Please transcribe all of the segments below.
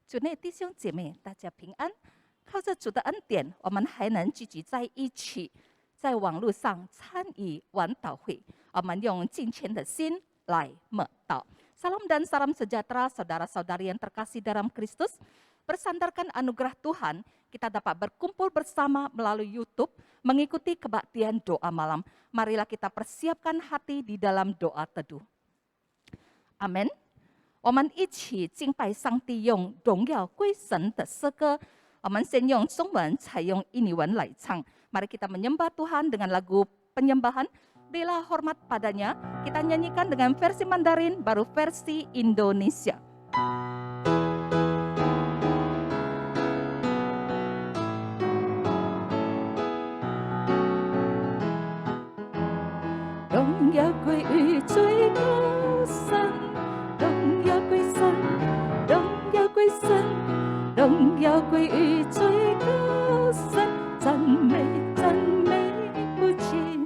主内弟兄姐妹，大家平安。靠着主的恩典，我们还能聚集在一起，在网络上参与晚祷会。我们用敬虔的心来默祷。Salam dan salam sejahtera saudara-saudari yang terkasih dalam Kristus. Bersandarkan anugerah Tuhan, kita dapat berkumpul bersama melalui YouTube, mengikuti kebaktian doa malam. Marilah kita persiapkan hati di dalam doa teduh. Amin. 我们一起敬拜上帝，用荣耀归神的诗歌。我们先用中文，采用印尼文来唱。Mari kita menyembah Tuhan dengan lagu penyembahan. Berilah hormat padanya. Kita nyanyikan dengan versi Mandarin, baru versi Indonesia.荣耀归于最高神。荣耀归神，荣耀归神，荣耀归于最高神，赞美赞美不尽，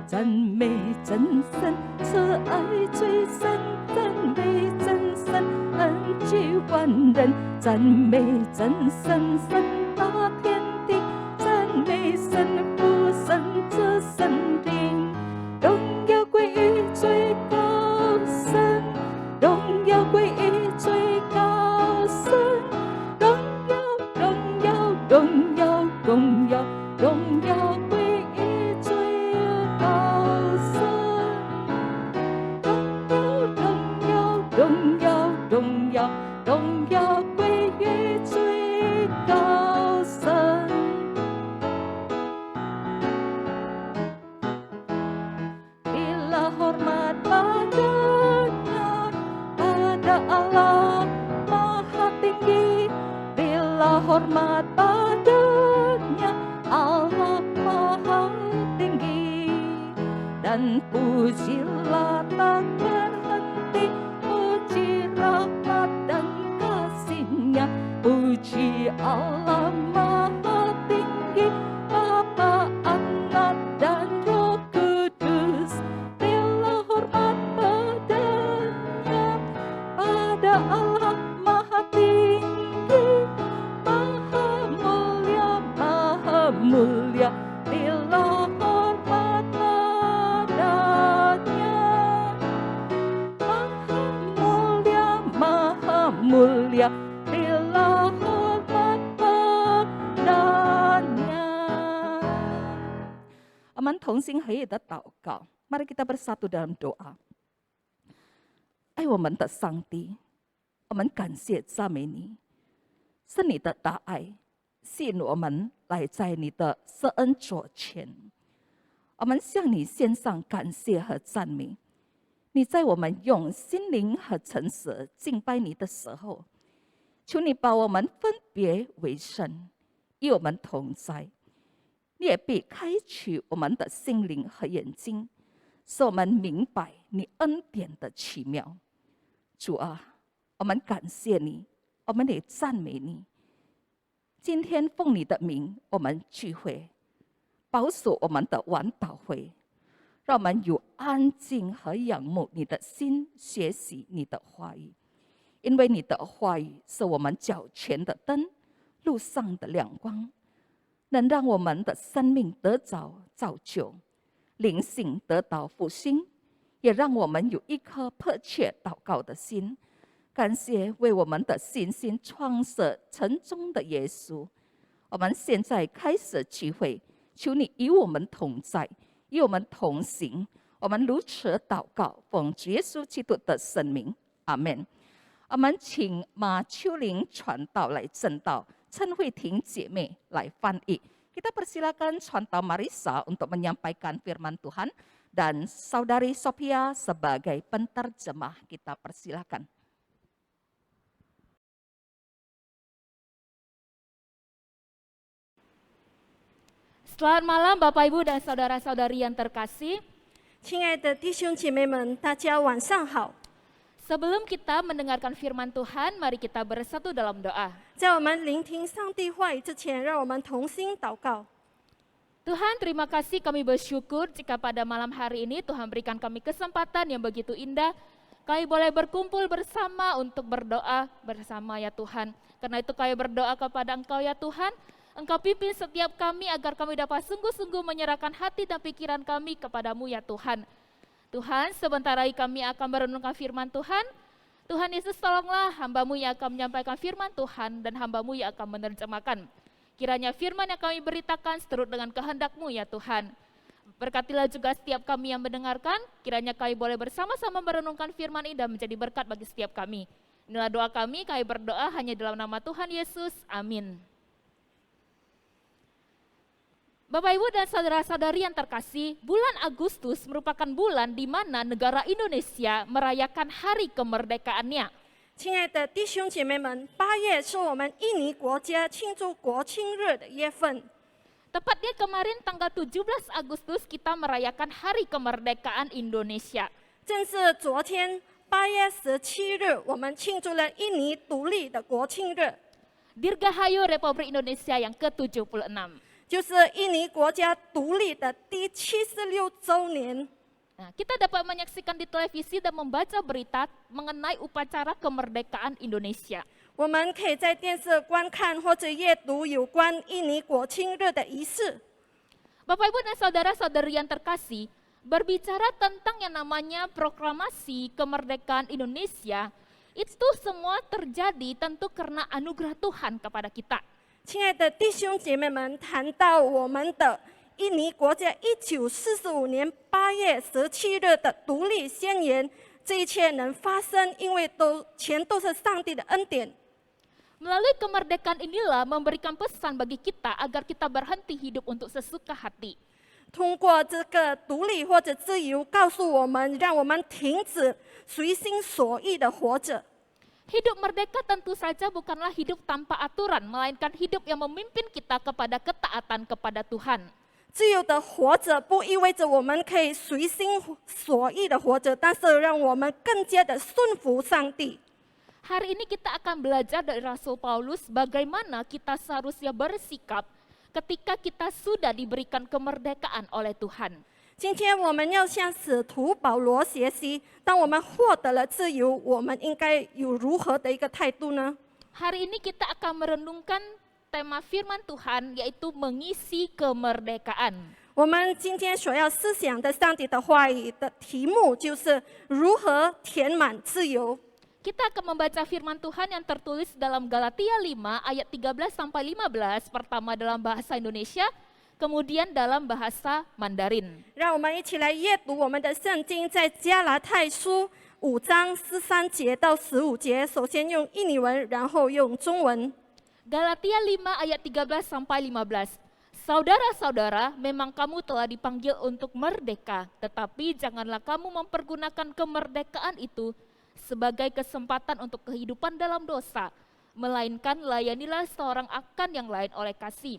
赞美真神，慈爱最深，赞美真神，恩居万人，赞美真神，神大天地，赞美神父神子神灵，荣耀归于最高神。荣耀归于最高神，荣耀荣耀荣耀荣耀荣耀归于最高神，荣耀荣耀荣耀荣耀归于最高神。Bila hormat Allah Maha Tinggi, bila hormat padanya Allah Maha Tinggi, dan pujilah tak berhenti, puji rahmat dan kasih-Nya, puji Allah Maha Tinggi, Bapa, Anak dan Roh Kudus. Bila hormat padanya, pada Allah Maha Tinggi, Maha Mulia, Maha Mulia. Bila hormat padanya, Maha Mulia, Maha Mulia. Bila hormat padanya. 我们同心合意的祷告， mari kita bersatu dalam doa。 爱我们的上帝，我们感谢赞美你，是你的大爱吸引我们来在你的施恩座前。我们向你献上感谢和赞美。你在我们用心灵和诚实敬拜你的时候，求你把我们分别为圣，与我们同在。你也必开启我们的心灵和眼睛，使我们明白你恩典的奇妙。主啊，我们感谢你，我们也赞美你。今天奉你的名，我们聚会，保守我们的晚祷会，让我们有安静和仰慕你的心，学习你的话语。因为你的话语是我们脚前的灯，路上的亮光，能让我们的生命得着造就，灵性得到复兴，也让我们有一颗迫切祷告的心。感谢为我们的信心创设成终的耶稣。我们现在开始聚会，求你与我们同在，与我们同行。我们如此祷告，奉主耶稣基督的圣名，阿们。我们请马秋玲传道来证道，陈慧婷姐妹来翻译。Kita persilakan Chantal Marisa untuk menyampaikan firman Tuhan dan Saudari Sophia sebagai penterjemah. Kita persilakan. Selamat malam Bapak Ibu dan saudara-saudari yang terkasih. 亲爱的弟兄姐妹们，大家晚上好。 Sebelum kita mendengarkan firman Tuhan, mari kita bersatu dalam doa. 在我们聆听上帝话语之前，让我们同心祷告。 Tuhan, terima kasih kami bersyukur jika pada malam hari ini Tuhan berikan kami kesempatan yang begitu indah kami boleh berkumpul bersama untuk berdoa bersama ya Tuhan. Karena itu kami berdoa kepada Engkau ya Tuhan, Engkau pimpin setiap kami agar kami dapat sungguh-sungguh menyerahkan hati dan pikiran kami kepadamu ya Tuhan. Tuhan, sebentar lagi kami akan merenungkan firman Tuhan. Tuhan Yesus, tolonglah hamba-Mu yang akan menyampaikan firman Tuhan dan hamba-Mu yang akan menerjemahkan. Kiranya firman yang kami beritakan seturut dengan kehendak-Mu ya Tuhan. Berkatilah juga setiap kami yang mendengarkan, kiranya kami boleh bersama-sama merenungkan firman ini dan menjadi berkat bagi setiap kami. Inilah doa kami berdoa hanya dalam nama Tuhan Yesus, amin. Bapak, Ibu, dan saudara-saudari yang terkasih, bulan Agustus merupakan bulan di mana negara Indonesia merayakan hari kemerdekaannya. 亲爱的弟兄姐妹们，8月是我们印尼国家庆祝国庆日的月份。 Tepatnya kemarin tanggal 17 Agustus kita merayakan hari kemerdekaan Indonesia. 正是昨天8月17日，我们庆祝了印尼独立的国庆日， Dirgahayu Republik Indonesia yang ke-76. 就是印尼国家独立的第76周年。 Nah, kita dapat menyaksikan di televisi dan membaca berita mengenai upacara kemerdekaan Indonesia. 我们可以在电视观看或者阅读有关印尼国庆日的仪式。 Bapak, Ibu, dan saudara-saudari yang terkasih, berbicara tentang yang namanya proklamasi kemerdekaan Indonesia, itu semua terjadi tentu karena anugerah Tuhan kepada kita. 亲爱的弟兄姐妹们，谈到我们的印尼国家1945年8月17日的独立宣言，这一切能发生，因为全都是上帝的恩典。 Melalui kemerdekaan inilah memberikan pesan bagi kita agar kita berhenti hidup untuk sesuka hati. 通过这个独立或者自由，告诉我们，让我们停止随心所欲的活着。 Hidup merdeka tentu saja bukanlah hidup tanpa aturan, melainkan hidup yang memimpin kita kepada ketaatan kepada Tuhan. 自由的活着不意味着我们可以随心所欲的活着，但是让我们更加的顺服上帝。 Hari ini kita akan belajar dari Rasul Paulus bagaimana kita seharusnya bersikap ketika kita sudah diberikan kemerdekaan oleh Tuhan. 今天我们要向使徒保罗学习，当我们获得了自由，我们应该有如何的一个态度呢？ Hari ini kita akan merenungkan tema firman Tuhan, yaitu mengisi kemerdekaan. 我们今天所要思想的上帝的话语的题目就是如何填满自由。 Kita akan membaca firman Tuhan yang tertulis dalam Galatia 5 ayat 13 sampai 15, pertama dalam bahasa Indonesia, kemudian dalam bahasa Mandarin. 让我们一起来阅读我们的圣经，在加拉太书5章13节到15节，首先用印尼文，然后用中文。 Galatia 5 ayat 13 sampai 15. Saudara-saudara, memang kamu telah dipanggil untuk merdeka, tetapi janganlah kamu mempergunakan kemerdekaan itu sebagai kesempatan untuk kehidupan dalam dosa, melainkan layanilah seorang akan yang lain oleh kasih.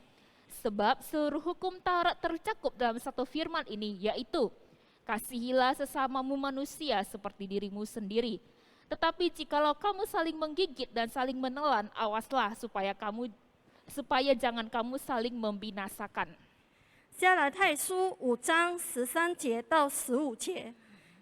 Sebab seluruh hukum Taurat tercakup dalam satu firman ini, yaitu kasihilah sesamamu manusia seperti dirimu sendiri. Tetapi jikalau kamu saling menggigit dan saling menelan, awaslah supaya jangan kamu saling membinasakan. 加拉太书5章13节到15节，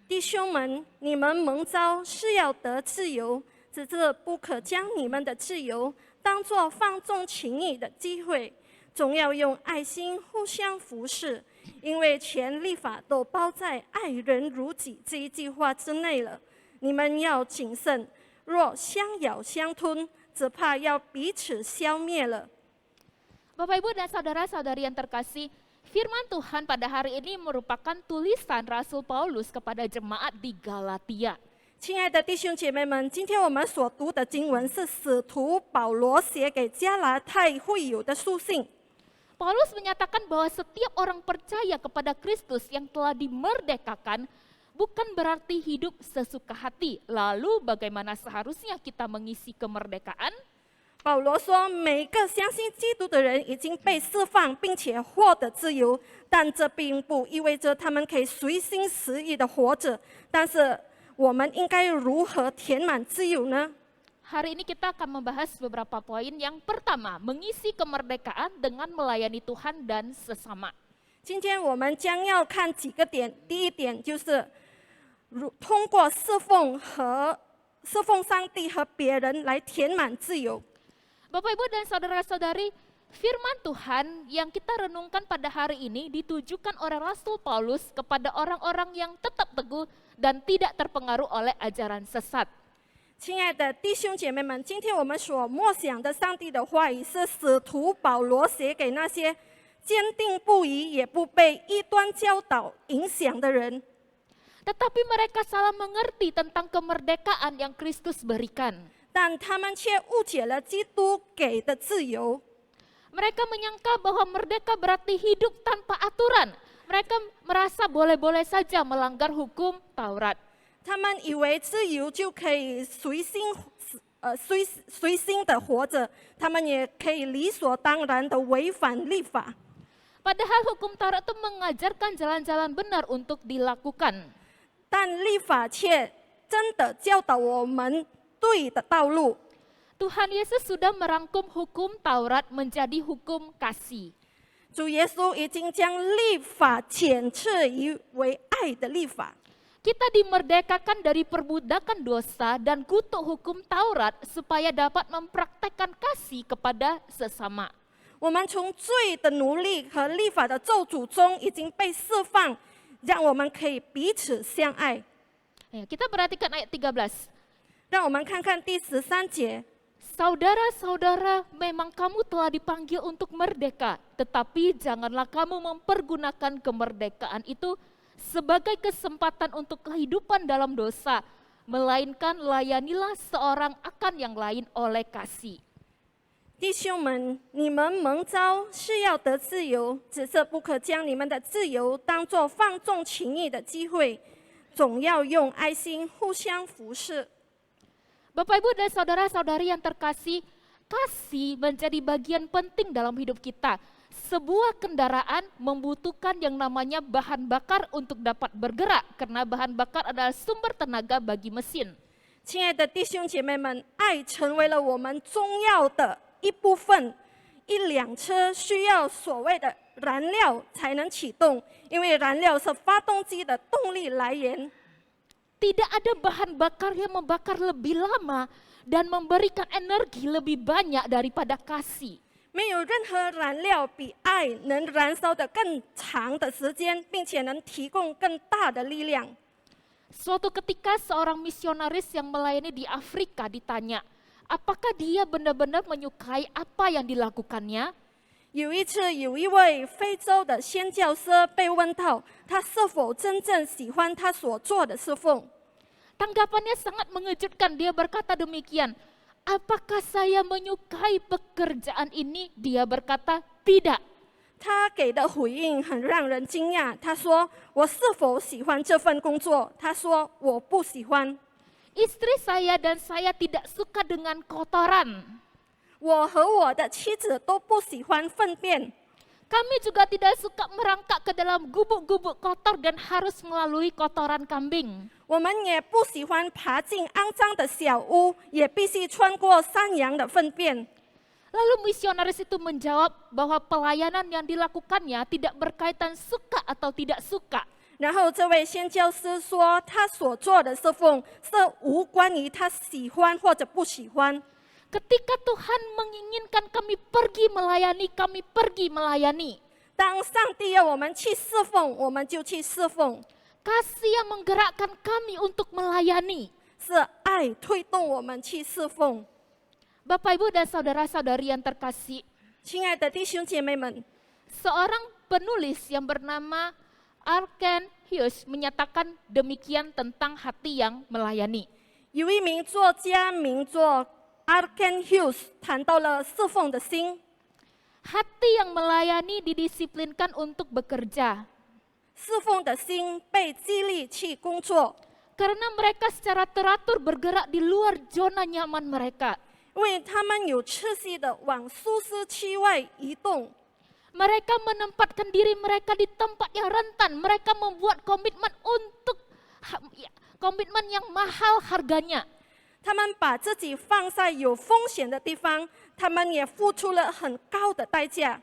弟兄们，你们蒙召是要得自由，只是不可将你们的自由当作放纵情欲的机会，总要用爱心互相服侍，因为全律法都包在爱人如己这一句话之内了。你们要谨慎，若相咬相吞，只怕要彼此消灭了。 Bapak, Ibu, dan saudara-saudari yang terkasih, firman Tuhan pada hari ini merupakan tulisan Rasul Paulus kepada jemaat di Galatia. 亲爱的弟兄姐妹们，今天我们所读的经文是使徒保罗写给加拉太会友的书信。 Paulus menyatakan bahwa setiap orang percaya kepada Kristus yang telah dimerdekakan bukan berarti hidup sesuka hati. Lalu bagaimana seharusnya kita mengisi kemerdekaan? 保罗说，每个相信基督的人已经被释放，并且获得自由，但这并不意味着他们可以随心所欲的活着。但是，我们应该如何填满自由呢？ Hari ini kita akan membahas beberapa poin. Yang pertama, mengisi kemerdekaan dengan melayani Tuhan dan sesama. 今天我们将要看几个点。第一点就是通过侍奉上帝和别人来填满自由。 Bapak Ibu dan saudara-saudari, firman Tuhan yang kita renungkan pada hari ini ditujukan oleh Rasul Paulus kepada orang-orang yang tetap teguh dan tidak terpengaruh oleh ajaran sesat. 亲爱的弟兄姐妹们，今天我们所默想的上帝的话语是使徒保罗写给那些坚定不移也不被异端教导影响的人。 Tetapi mereka salah mengerti tentang kemerdekaan yang Kristus berikan. 但他们却误解了基督给的自由。 Mereka menyangka bahwa merdeka berarti hidup tanpa aturan. Mereka merasa boleh-boleh saja melanggar hukum Taurat. 他们以为自由就可以随心的活着，他们也可以理所当然的违反律法。 Padahal hukum Taurat itu mengajarkan jalan-jalan benar untuk dilakukan. 但律法却真的教导我们对的道路。 Tuhan Yesus sudah merangkum hukum Taurat menjadi hukum kasih. 主耶稣已经将律法检测为爱的律法。 Kita dimerdekakan dari perbudakan dosa dan kutuk hukum Taurat supaya dapat mempraktekkan kasih kepada sesama. 我们从罪的奴隶和律法的咒诅中已经被释放，让我们可以彼此相爱。 Kita perhatikan ayat 13. 让我们看看第13节。 Saudara-saudara, memang kamu telah dipanggil untuk merdeka, tetapi janganlah kamu mempergunakan kemerdekaan itu sebagai kesempatan untuk kehidupan dalam dosa, melainkan layanilah seorang akan yang lain oleh kasih. 弟兄们，你们蒙召是要得自由，只是不可将你们的自由当作放纵情欲的机会，总要用爱心互相服侍。 Bapak Ibu dan saudara-saudari yang terkasih, kasih menjadi bagian penting dalam hidup kita. Sebuah kendaraan membutuhkan yang namanya bahan bakar untuk dapat bergerak, karena bahan bakar adalah sumber tenaga bagi mesin. 亲爱的弟兄姐妹们，爱成为了我们重要的一部分。一辆车需要所谓的燃料才能启动，因为燃料是发动机的动力来源。 Tidak ada bahan bakar yang membakar lebih lama dan memberikan energi lebih banyak daripada kasih. 没有任何燃料比爱能燃烧的更长的时间，并且能提供更大的力量。 Suatu ketika seorang misionaris yang melayani di Afrika ditanya, apakah dia benar-benar menyukai apa yang dilakukannya? 有一次，有一位非洲的宣教师被问到，他是否真正喜欢他所做的侍奉。 Tanggapannya sangat mengejutkan. Dia berkata demikian, apakah saya menyukai pekerjaan ini? Dia berkata, tidak. 他给的回应很让人惊讶。他说：“我是否喜欢这份工作？”他说：“我不喜欢。 Istri saya dan saya tidak suka dengan kotoran. 我和我的妻子都不喜欢粪便。 Kami juga tidak suka merangkak ke dalam gubuk-gubuk kotor dan harus melalui kotoran kambing. 我们也不喜欢爬进肮脏的小屋，也必须穿过山羊的粪便。” Lalu misionaris itu menjawab bahwa pelayanan yang dilakukannya tidak berkaitan suka atau tidak suka. 然后这位宣教师说，他所做的侍奉是无关于他喜欢或者不喜欢。 Ketika Tuhan menginginkan kami pergi melayani, kami pergi melayani. 当上帝要我们去侍奉，我们就去侍奉。 Kasih yang menggerakkan kami untuk melayani. 是爱推动我们去侍奉。 Bapak Ibu dan saudara-saudari yang terkasih, 亲爱的弟兄姐妹们， seorang penulis yang bernama Arken Hughes menyatakan demikian tentang hati yang melayani. 有一名作家名作 Arken Hughes 谈到了侍奉的心。 Hati yang melayani didisiplinkan untuk bekerja. 侍奉的心被激励去工作， Karena mereka secara teratur bergerak di luar zona nyaman mereka. 因为他们有秩序的往舒适区外移动。 Mereka menempatkan diri mereka di tempat yang rentan. Mereka membuat komitmen untuk komitmen yang mahal harganya. 他们把自己放在有风险的地方，他们也付出了很高的代价。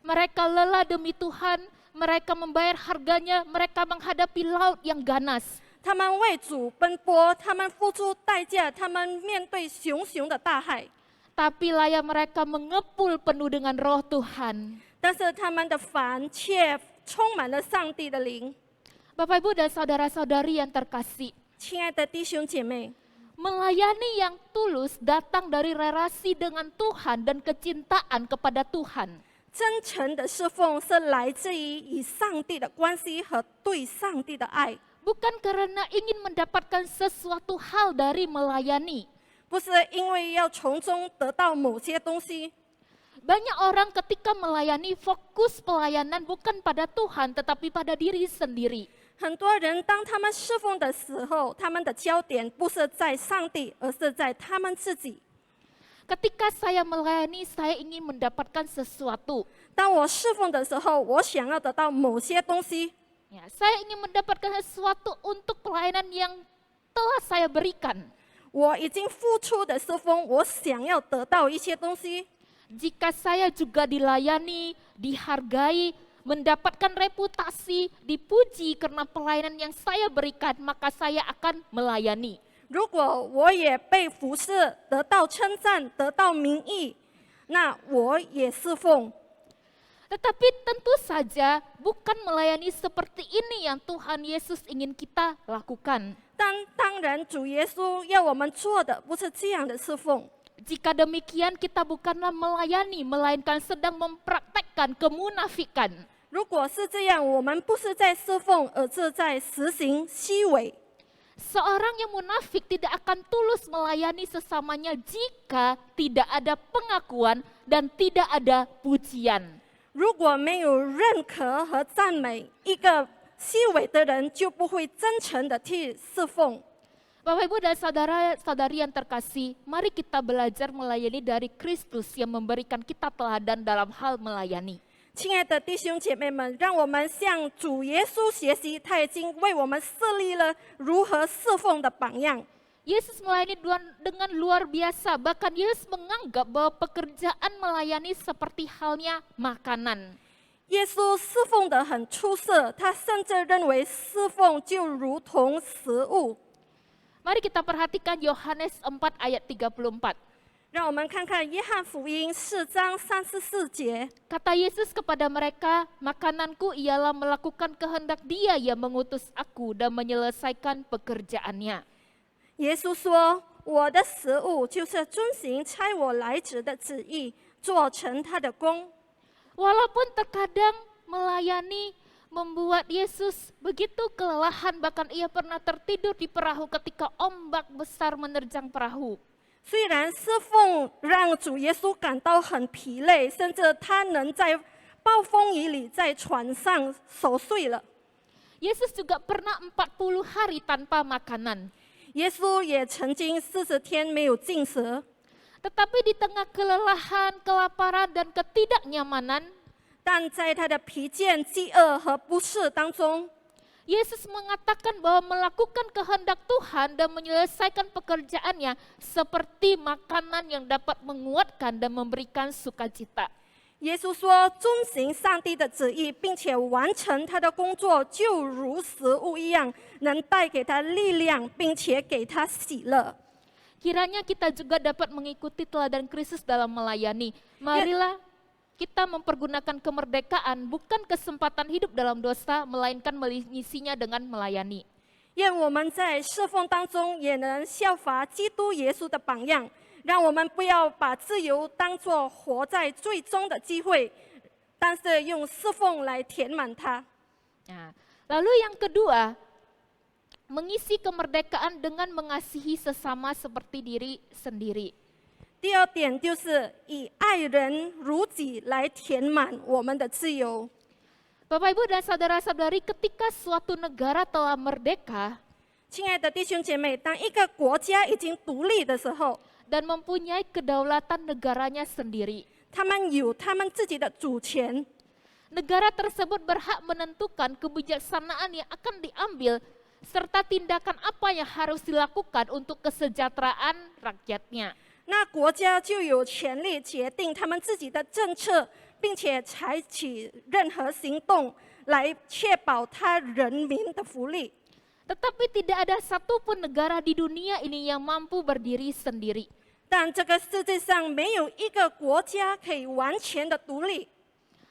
Mereka lelah demi Tuhan. Mereka membayar harganya. Mereka menghadapi laut yang ganas. 他们为主奔波，他们付出代价，他们面对熊熊的大海， Tapi layar mereka mengepul penuh dengan roh Tuhan. 但是他们的帆却充满了上帝的灵。 Bapak Ibu dan saudara-saudari yang terkasih, 亲爱的弟兄姐妹， melayani yang tulus datang dari relasi dengan Tuhan dan kecintaan kepada Tuhan. 真诚的侍奉是来自于与上帝的关系和对上帝的爱， Bukan karena ingin mendapatkan sesuatu hal dari melayani. 不是因为要从中得到某些东西。 Banyak orang ketika melayani fokus pelayanan bukan pada Tuhan tetapi pada diri sendiri. 很多人当他们侍奉的时候，他们的焦点不是在上帝，而是在他们自己。 Ketika saya melayani, saya ingin mendapatkan sesuatu. 当我侍奉的时候，我想要得到某些东西， Ya, saya ingin mendapatkan sesuatu untuk pelayanan yang telah saya berikan. 我已经付出的侍奉，我想要得到一些东西。 Jika saya juga dilayani, dihargai, mendapatkan reputasi, dipuji karena pelayanan yang saya berikan, maka saya akan melayani. 如果我也被服侍，得到称赞，得到名誉，那我也侍奉。 Tetapi tentu saja bukan melayani seperti ini yang Tuhan Yesus ingin kita lakukan. 但当然，主耶稣要我们做的不是这样的侍奉。 Jika demikian kita bukanlah melayani, melainkan sedang mempraktekkan kemunafikan. 如果是这样，我们不是在侍奉，而是在实行虚伪。 Seorang yang munafik tidak akan tulus melayani sesamanya jika tidak ada pengakuan dan tidak ada pujian. 如果没有认可和赞美，一个虚伪的人就不会真诚的去侍奉。 Bapak Ibu dan saudara-saudari yang terkasih, mari kita belajar melayani dari Kristus yang memberikan kita teladan dalam hal melayani. 亲爱的弟兄姐妹们，让我们向主耶稣学习，他已经为我们设立了如何侍奉的榜样。 Yesus melayani dengan luar biasa, bahkan Yesus menganggap bahwa pekerjaan melayani seperti halnya makanan. 耶稣侍奉得很出色，他甚至认为侍奉就如同食物。 Mari kita perhatikan Yohanes 4 ayat 34. 让我们看看约翰福音4章34节， Kata Yesus kepada mereka, makananku ialah melakukan kehendak Dia yang mengutus aku dan menyelesaikan pekerjaannya. 耶稣说：“我的食物就是遵行差我来者的旨意，做成他的工。” Walaupun terkadang melayani membuat Yesus begitu kelelahan, bahkan ia pernah tertidur di perahu ketika ombak besar menerjang perahu. 虽然侍奉让主耶稣感到很疲累，甚至他能在暴风雨里在船上守睡了。 Yesus juga pernah 40 hari tanpa makanan. 耶稣也曾经40天没有进食， Tetapi di tengah kelelahan, kelaparan, dan ketidaknyamanan, 但在他的疲倦、饥饿和不适当中， Yesus mengatakan bahwa melakukan kehendak Tuhan dan menyelesaikan pekerjaannya seperti makanan yang dapat menguatkan dan memberikan sukacita. 耶稣说：“遵行上帝的旨意，并且完成他的工作，就如食物一样，能带给他力量，并且给他喜乐。” Kiranya kita juga dapat mengikuti teladan Kristus dalam melayani. Marilah kita mempergunakan kemerdekaan bukan kesempatan hidup dalam dosa, melainkan mengisinya dengan melayani. 愿我们在侍奉当中也能效法基督耶稣的榜样，让我们不要把自由当作活在最终的机会，但是用侍奉来填满它。 Nah, lalu yang kedua, mengisi kemerdekaan dengan mengasihi sesama seperti diri sendiri. 第二点就是以爱人如己来填满我们的自由。 Bapak Ibu dan saudara-saudari, ketika suatu negara telah merdeka 亲爱的弟兄姐妹，当一个国家已经独立的时候， dan mempunyai kedaulatan negaranya sendiri, 他们有他们自己的主权， negara tersebut berhak menentukan kebijaksanaan yang akan diambil serta tindakan apa yang harus dilakukan untuk kesejahteraan rakyatnya. 那国家就有权利决定他们自己的政策，并且采取任何行动来确保他人民的福利。Tetapi tidak ada satupun negara di dunia ini yang mampu berdiri sendiri. 但这个世界上没有一个国家可以完全的独立。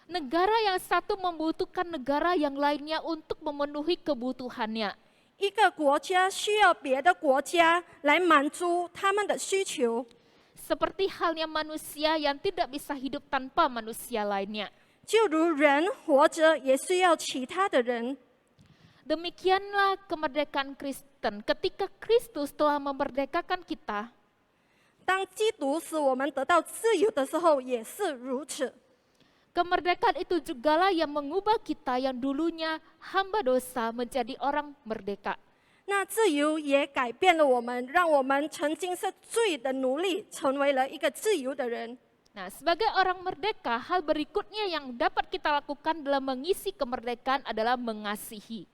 Negara yang satu membutuhkan negara yang lainnya untuk memenuhi kebutuhannya. 一个国家需要别的国家来满足他们的需求， Seperti halnya manusia yang tidak bisa hidup tanpa manusia lainnya. 就如人活着也需要其他的人。 Demikianlah kemerdekaan Kristen. Ketika Kristus telah memerdekakan kita, 当基督使我们得到自由的时候，也是如此。 kemerdekaan itu jugalah yang mengubah kita yang dulunya hamba dosa menjadi orang merdeka. 那自由也改变了我们，让我们曾经是罪的奴隶，成为了一个自由的人。 Nah, sebagai orang merdeka, hal berikutnya yang dapat kita lakukan dalam mengisi kemerdekaan adalah mengasihi.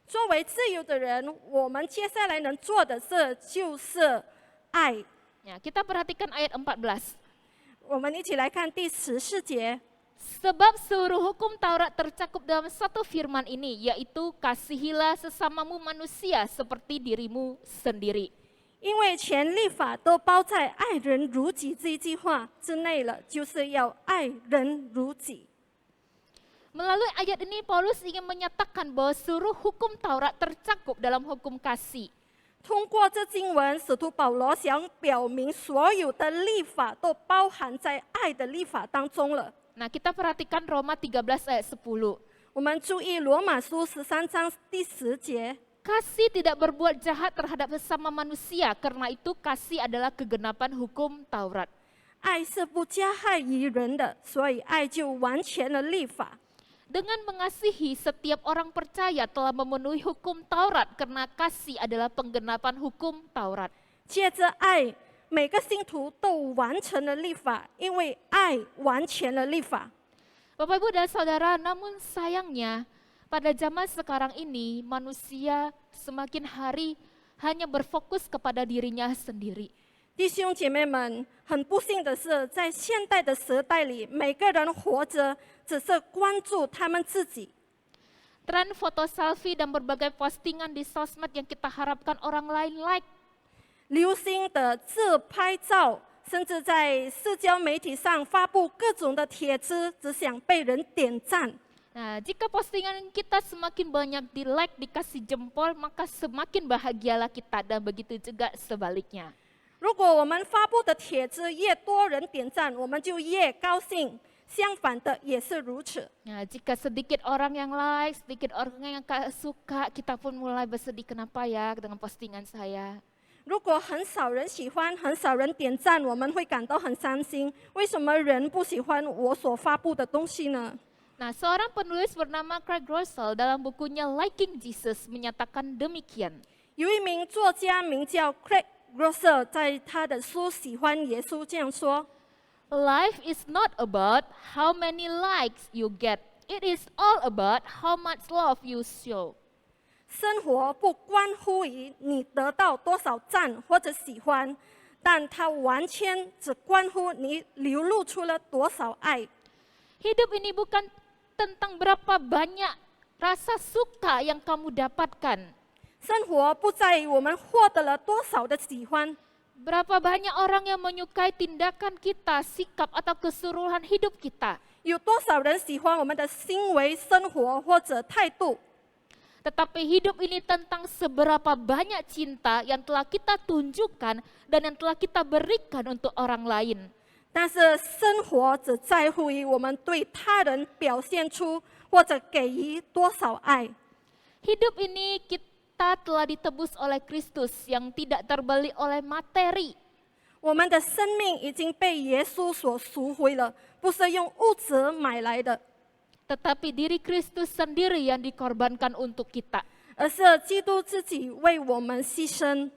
作为自由的人，我们接下来能做的事就是爱。 Ya, kita perhatikan ayat 14. 我们一起来看第14节。 Sebab seluruh hukum Taurat tercakup dalam satu firman ini, yaitu kasihilah sesamamu manusia seperti dirimu sendiri. 因为全律法都包在爱人如己这一句话之内了，就是要爱人如己。 Melalui ayat ini Paulus ingin menyatakan bahwa seluruh hukum Taurat tercakup dalam hukum kasih. 通过这经文，使徒保罗想表明，所有的律法都包含在爱的律法当中了。 Nah, kita perhatikan Roma 13 ayat 10. 我们注意罗马书13章第10节。 Kasih tidak berbuat jahat terhadap sesama manusia, karena itu kasih adalah kegenapan hukum Taurat. 爱是不加害于人的，所以爱就完全了律法。 Dengan mengasihi, setiap orang percaya telah memenuhi hukum Taurat, karena kasih adalah penggenapan hukum Taurat. 借着爱，每个信徒都完成了律法，因为爱完全了律法。 Bapak Ibu dan Saudara, namun sayangnya pada zaman sekarang ini manusia semakin hari hanya berfokus kepada dirinya sendiri. 弟兄姐妹们，很不幸的是，在现代的时代里，每个人活着只是关注他们自己。 Tren foto selfie dan berbagai postingan di sosmed yang kita harapkan orang lain like. 流行的自拍照，甚至在社交媒体上发布各种的帖子，只想被人点赞。 Nah, jika postingan kita semakin banyak di like, dikasih jempol, maka semakin bahagialah kita dan begitu juga sebaliknya. 如果我们发布的帖子越多人点赞，我们就越高兴。相反的也是如此。 Nah, jika sedikit orang yang like, sedikit orang yang suka, kita pun mulai bersedih, kenapa ya dengan postingan saya. 如果很少人喜欢，很少人点赞，我们会感到很伤心。为什么人不喜欢我所发布的东西呢？ Nah, seorang penulis bernama Craig Groeschel dalam bukunya Liking Jesus menyatakan demikian. 有一名作家名叫 Craig Groeschel，在他的书《喜欢耶稣》这样说 Life is not about how many likes you get. It is all about how much love you show. 生活不关乎于你得到多少赞或者喜欢，但它完全只关乎你流露出了多少爱。 Hidup ini bukan tentang berapa banyak rasa suka yang kamu dapatkan. 生活不在于我们获得了多少的喜欢， Berapa banyak orang yang menyukai tindakan kita, sikap atau keseluruhan hidup kita. 有多少人喜欢我们的行为、生活或者态度。 Tetapi hidup ini tentang seberapa banyak cinta yang telah kita tunjukkan dan yang telah kita berikan untuk orang lain. 但是生活只在乎于我们对他人表现出或者给予多少爱。 Hidup ini kita telah ditebus oleh Kristus yang tidak terbeli oleh materi. 我们的生命已经被耶稣所赎回了，不是用物质买来的， Tetapi diri Kristus sendiri yang dikorbankan untuk kita. 而是基督自己为我们牺牲。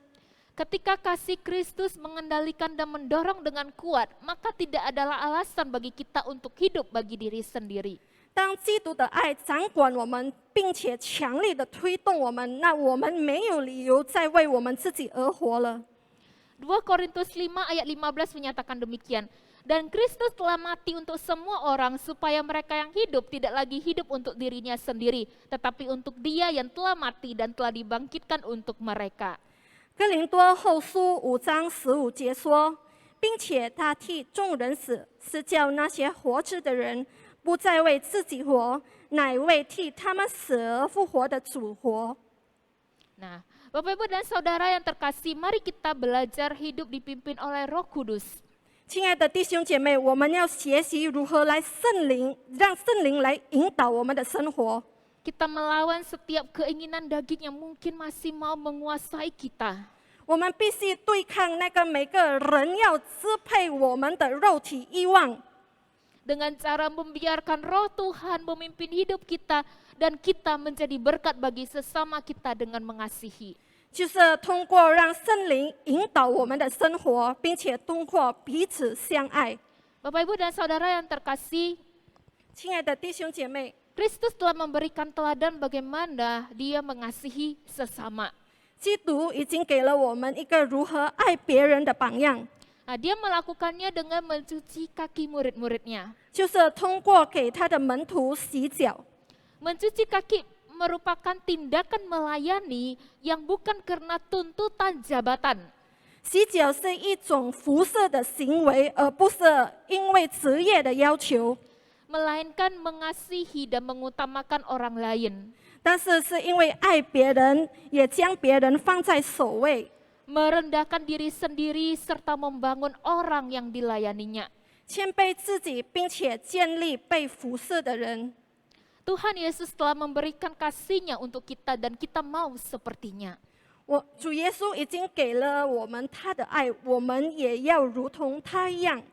Ketika kasih Kristus mengendalikan dan mendorong dengan kuat, maka tidak adalah alasan bagi kita untuk hidup bagi diri sendiri. 当基督的爱掌管我们，并且强力的推动我们，那我们没有理由再为我们自己而活了。2 Korintus 5 ayat 15 menyatakan demikian. Dan Kristus telah mati untuk semua orang supaya mereka yang hidup tidak lagi hidup untuk dirinya sendiri, tetapi untuk Dia yang telah mati dan telah dibangkitkan untuk mereka. 哥林多后书5章15节说，并且他替众人死，是叫那些活着的人不再为自己活，乃为替他们死而复活的主活。 Nah, Bapak Ibu dan Saudara yang terkasih, mari kita belajar hidup dipimpin oleh Roh Kudus. 亲爱的弟兄姐妹，我们要学习如何来让圣灵来引导我们的生活。 Kita melawan setiap keinginan daging yang mungkin masih mau menguasai kita. 我们必须对抗那个每个人要支配我们的肉体欲望， Dengan cara membiarkan roh Tuhan memimpin hidup kita dan kita menjadi berkat bagi sesama kita dengan mengasihi. 就是通过让圣灵引导我们的生活，并且通过彼此相爱。 Bapak Ibu dan Saudara yang terkasih, 亲爱的弟兄姐妹， Kristus telah memberikan teladan bagaimana Dia mengasihi sesama. 基督已经给了我们一个如何爱别人的榜样， Nah, Dia melakukannya dengan mencuci kaki murid-muridnya. 就是通过给他的门徒洗脚。 Mencuci kaki merupakan tindakan melayani yang bukan karena tuntutan jabatan. 洗脚是一种服侍的行为，而不是因为职业的要求， Melainkan mengasihi dan mengutamakan orang lain. 但是是因为爱别人，也将别人放在首位， Merendahkan diri sendiri serta membangun orang yang dilayaninya. 谦卑自己，并且建立被服侍的人。 Tuhan Yesus telah memberikan kasih-Nya untuk kita dan kita mau sepertinya. 主耶稣已经给了我们他的爱，我们也要如同他一样。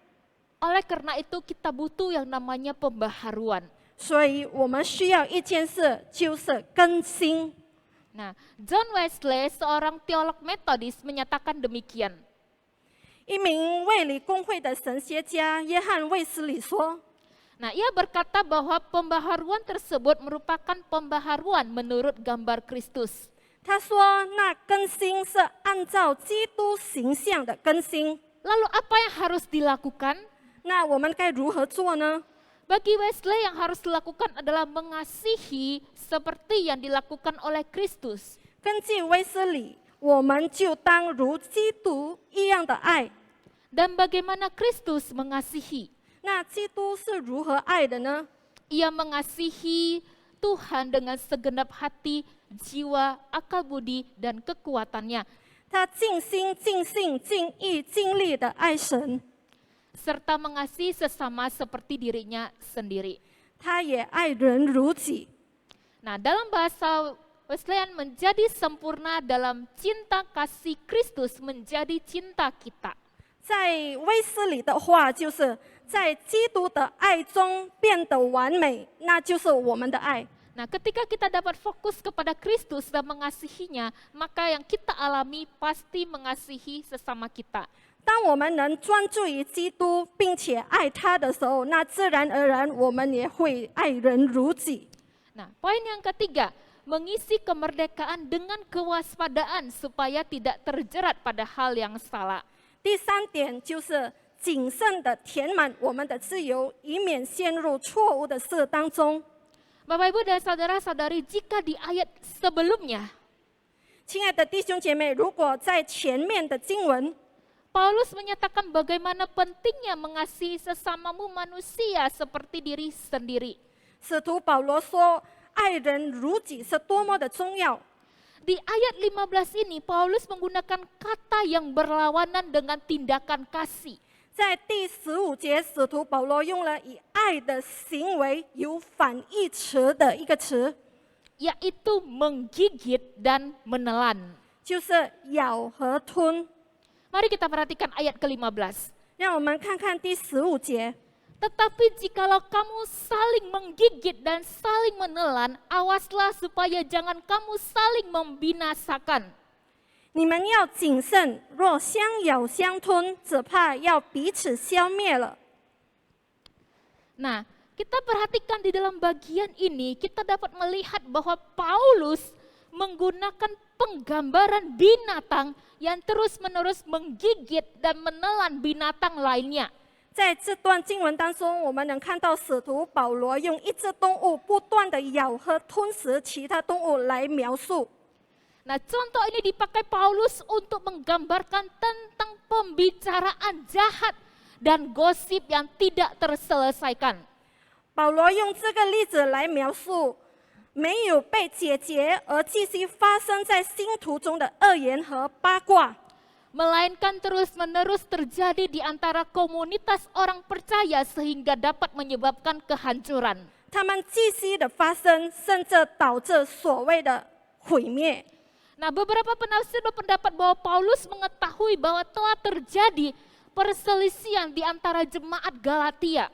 Oleh karena itu kita butuh yang namanya pembaharuan. 所以我们需要一件事，就是更新。 Nah, John Wesley, seorang teolog Metodis menyatakan demikian. 一名卫理公会的神学家约翰卫斯理说： Nah, ia berkata bahwa pembaharuan tersebut merupakan pembaharuan menurut gambar Kristus. 他说，那更新是按照基督形象的更新。 Lalu apa yang harus dilakukan? 那我们该如何做呢？ Bagi Wesley yang harus dilakukan adalah mengasihi seperti yang dilakukan oleh Kristus. 根据卫斯理，我们就当如基督一样的爱。 Dan bagaimana Kristus mengasihi? 那基督是如何爱的呢？ Ia mengasihi Tuhan dengan segenap hati, jiwa, akal budi, dan kekuatannya. 他尽心、尽性、尽意、尽力的爱神， Serta mengasihi sesama seperti dirinya sendiri. 他也爱人如己。 Nah, dalam bahasa Wesleyan menjadi sempurna dalam cinta kasih Kristus menjadi cinta kita. 在卫斯理的话，就是在基督的爱中变得完美，那就是我们的爱。 Nah, ketika kita dapat fokus kepada Kristus dan mengasihinya, maka yang kita alami pasti mengasihi sesama kita. 当我们能专注于基督，并且爱他的时候，那自然而然我们也会爱人如己。 Nah, poin yang ketiga, mengisi kemerdekaan dengan kewaspadaan supaya tidak terjerat pada hal yang salah. 第三点就是谨慎的填满我们的自由，以免陷入错误的事当中。 Bapak Ibu dan saudara-saudari, jika di ayat sebelumnya 亲爱的弟兄姐妹，如果在前面的经文， Paulus menyatakan bagaimana pentingnya mengasihi sesamamu manusia seperti diri sendiri. 使徒保罗说，爱人如己是多么的重要。 Di ayat 15 ini Paulus menggunakan kata yang berlawanan dengan tindakan kasih. 在第15节，使徒保罗用了以爱的行为有反义词的一个词， Yaitu menggigit dan menelan. 就是咬和吞。 Mari kita perhatikan ayat ke-15. 让我们看看第15节。 Tetapi jikalau kamu saling menggigit dan saling menelan, awaslah supaya jangan kamu saling membinasakan. 你们要谨慎，若相咬相吞，只怕要彼此消灭了。 Nah, kita perhatikan di dalam bagian ini, kita dapat melihat bahwa Paulus menggunakan penggambaran binatang yang terus-menerus menggigit dan menelan binatang lainnya. 在这段经文当中，我们能看到使徒保罗用一只动物不断的咬和吞食其他动物来描述。 Nah, contoh ini dipakai Paulus untuk menggambarkan tentang pembicaraan jahat dan gosip yang tidak terselesaikan. 保罗用这个例子来描述没有被解决而继续发生在信徒中的恶言和八卦。 Melainkan terus-menerus terjadi di antara komunitas orang percaya sehingga dapat menyebabkan kehancuran. 他们继续的发生，甚至导致所谓的毁灭。 Nah, beberapa penafsir berpendapat bahwa Paulus mengetahui bahwa telah terjadi perselisihan di antara jemaat Galatia.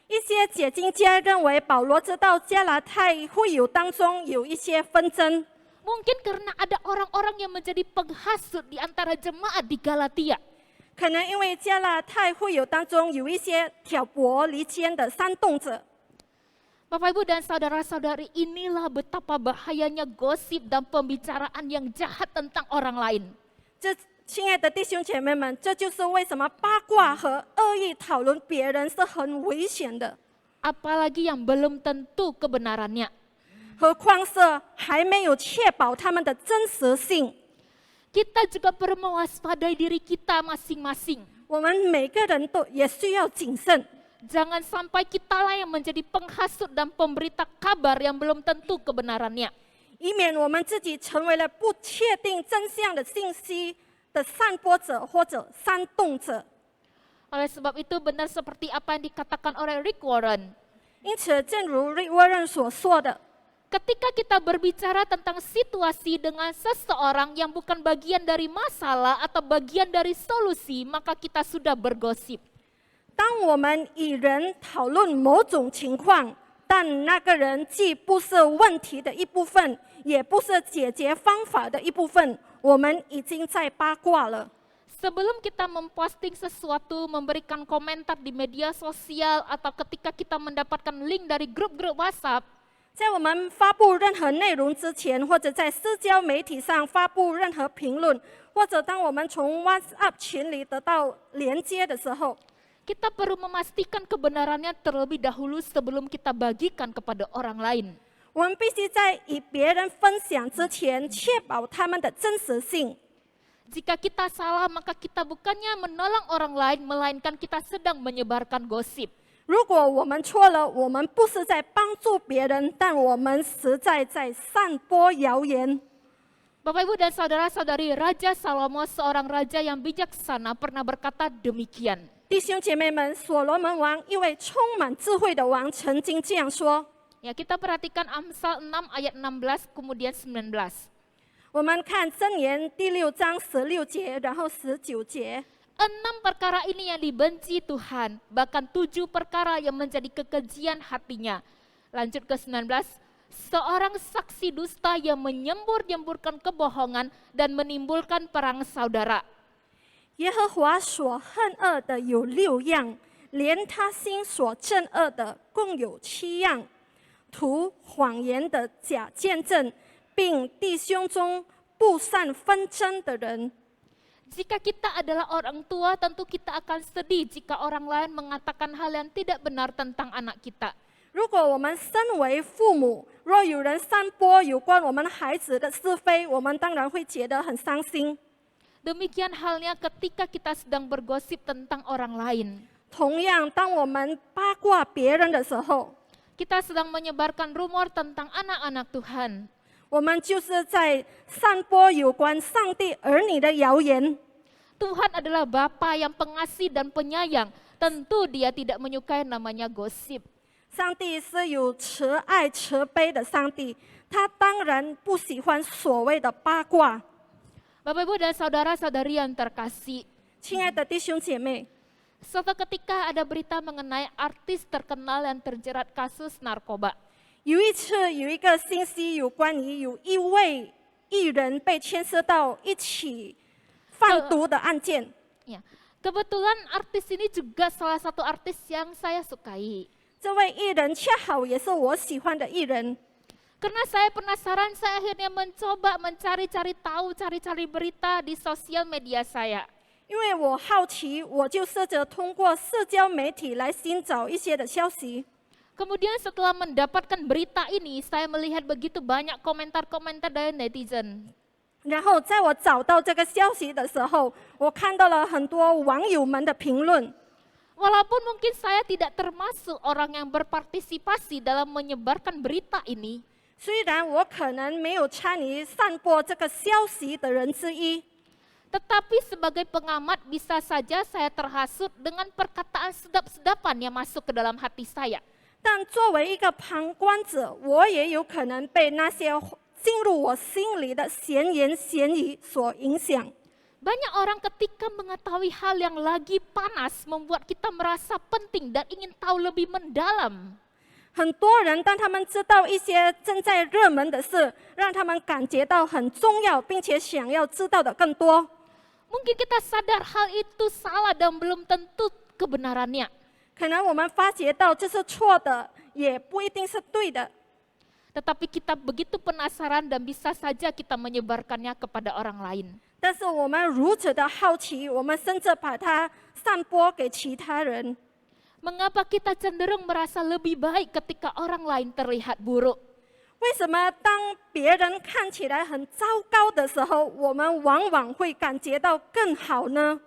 一些解经家认为，保罗知道加拉太会友当中有一些纷争， Mungkin karena ada orang-orang yang menjadi penghasut di antara jemaat di Galatia. 可能因为加拉太会友当中有一些挑拨离间的煽动者。 Bapak Ibu dan saudara-saudari, inilah betapa bahayanya gosip dan pembicaraan yang jahat tentang orang lain. 这，亲爱的弟兄姐妹们，这就是为什么八卦和恶意讨论别人是很危险的。 Apalagi yang belum tentu kebenarannya. 何况是还没有确保他们的真实性。 Kita juga perlu mewaspadai diri kita masing-masing. 我们每个人都也需要谨慎， Jangan sampai kitalah yang menjadi penghasut dan pemberita kabar yang belum tentu kebenarannya. 以免我们自己成为了不确定真相的信息的散播者或者煽动者。 Oleh sebab itu benar seperti apa yang dikatakan oleh Rick Warren. 因此，正如瑞沃任所说的， Ketika kita berbicara tentang situasi dengan seseorang yang bukan bagian dari masalah atau bagian dari solusi, maka kita sudah bergosip. 当我们与人讨论某种情况，但那个人既不是问题的一部分，也不是解决方法的一部分，我们已经在八卦了。 Sebelum kita memposting sesuatu, memberikan komentar di media sosial, atau ketika kita mendapatkan link dari grup-grup WhatsApp, 在我们发布任何内容之前，或者在社交媒体上发布任何评论，或者当我们从 WhatsApp 群里得到连接的时候， kita perlu memastikan kebenarannya terlebih dahulu sebelum kita bagikan kepada orang lain. 我们必须在与别人分享之前，确保他们的真实性。 Jika kita salah, maka kita bukannya menolong orang lain, melainkan kita sedang menyebarkan gosip. 如果我们错了，我们不是在帮助别人，但我们实在在散播谣言。 Bapak Ibu dan saudara-saudari, Raja Salomo seorang raja yang bijaksana pernah berkata demikian. 弟兄姐妹们，所罗门王一位充满智慧的王，曾经这样说。 Ya, kita perhatikan Amsal 6 ayat 16 kemudian 19. 我们看箴言第6章16节，然后19节。 6 perkara ini yang dibenci Tuhan, bahkan 7 perkara yang menjadi kekejian hatinya. Lanjut ke 19, seorang saksi dusta yang menyembur-nyemburkan kebohongan dan menimbulkan perang saudara. 耶和华所恨恶的有6样，连他心所憎恶的共有7样：图谎言的假见证，并弟兄中不善纷争的人。 Jika kita adalah orang tua, tentu kita akan sedih jika orang lain mengatakan hal yang tidak benar tentang anak kita. 如果我们身为父母，若有人散播有关我们孩子的是非，我们当然会觉得很伤心。 Demikian halnya ketika kita sedang bergosip tentang orang lain. 同样，当我们八卦别人的时候， Kita sedang menyebarkan rumor tentang anak-anak Tuhan. 我们就是在散播有关上帝儿女的谣言。 Tuhan adalah Bapa yang pengasih dan penyayang. Tentu Dia tidak menyukai namanya gosip. 上帝是有慈爱慈悲的上帝，他当然不喜欢所谓的八卦。 Bapak Ibu dan saudara-saudari yang terkasih, 亲爱的弟兄姐妹， suatu ketika ada berita mengenai artis terkenal yang terjerat kasus narkoba. 有一次有一个信息有关于有一位艺人被牵涉到一起贩毒的案件。 Ya, kebetulan artis ini juga salah satu artis yang saya sukai. 这位艺人恰好也是我喜欢的艺人。Karena saya penasaran, saya akhirnya mencoba mencari-cari tahu, cari-cari berita di sosial media saya. 因为我好奇，我就试着通过社交媒体来寻找一些的消息。 Kemudian setelah mendapatkan berita ini, saya melihat begitu banyak komentar-komentar dari netizen. 然后在我找到这个消息的时候，我看到了很多网友们的评论。 Walaupun mungkin saya tidak termasuk orang yang berpartisipasi dalam menyebarkan berita ini, 虽然我可能没有参与散播这个消息的人之一， tetapi sebagai pengamat bisa saja saya terhasut dengan perkataan sedap-sedapan yang masuk ke dalam hati saya. 但作为一个旁观者，我也有可能被那些进入我心里的闲言闲语所影响。 Banyak orang ketika mengetahui hal yang lagi panas membuat kita merasa penting dan ingin tahu lebih mendalam. 很多人当他们知道一些正在热门的事，让他们感觉到很重要，并且想要知道的更多。 Mungkin kita sadar hal itu salah dan belum tentu kebenarannya. 可能我们发觉到这是错的，也不一定是对的。 Tetapi kita begitu penasaran dan bisa saja kita menyebarkannya kepada orang lain. 但是我们如此的好奇，我们甚至把它散播给其他人。 Mengapa kita cenderung merasa lebih baik ketika orang lain terlihat buruk? 为什么当别人看起来很糟糕的时候，我们往往会感觉到更好呢？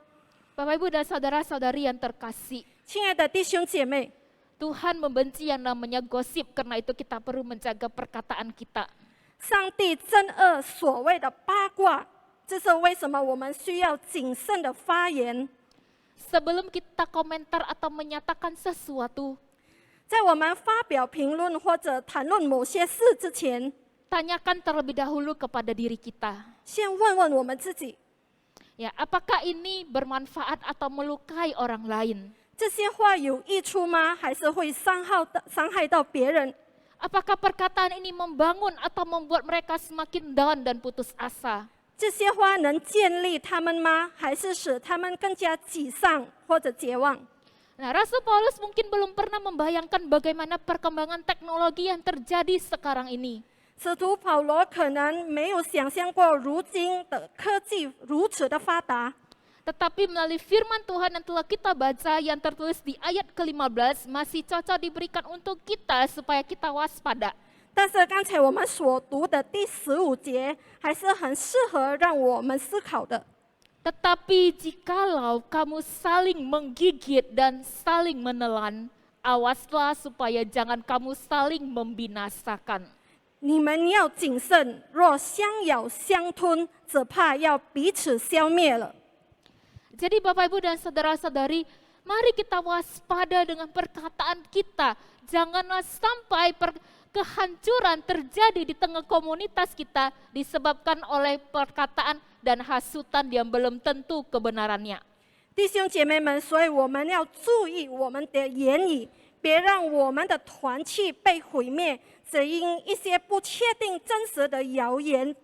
Bapak Ibu dan saudara-saudari yang terkasih, 亲爱的弟兄姐妹， Tuhan membenci yang namanya gosip, karena itu kita perlu menjaga perkataan kita. 上帝憎恶所谓的八卦，这是为什么我们需要谨慎的发言。 Sebelum kita komentar atau menyatakan sesuatu, 在我们发表评论或者谈论某些事之前， tanyakan terlebih dahulu kepada diri kita. 先问问我们自己， Ya, apakah ini bermanfaat atau melukai orang lain? 这些话有益处吗？还是会伤害到别人？ Apakah perkataan ini membangun atau membuat mereka semakin down dan putus asa? 这些话能建立他们吗？还是使他们更加沮丧或者绝望？ Nah, Rasul Paulus mungkin belum pernah membayangkan bagaimana perkembangan teknologi yang terjadi sekarang ini. 使徒保罗可能没有想象过如今的科技如此的发达， Tetapi melalui firman Tuhan yang telah kita baca yang tertulis di ayat ke-15 masih cocok diberikan untuk kita supaya kita waspada. 但是刚才我们所读的第15节还是很适合让我们思考的。 Tetapi jikalau kamu saling menggigit dan saling menelan, awaslah supaya jangan kamu saling membinasakan. 你们要谨慎，若相咬相吞，只怕要彼此消灭了。 Jadi Bapak Ibu dan saudara-saudari, mari kita waspada dengan perkataan kita. Janganlah sampai kehancuran terjadi di tengah komunitas kita disebabkan oleh perkataan dan hasutan yang belum tentu kebenarannya. 弟兄姐妹们，所以我们要注意我们的言语，别让我们的团契被毁灭，只因一些不确定真实的谣言。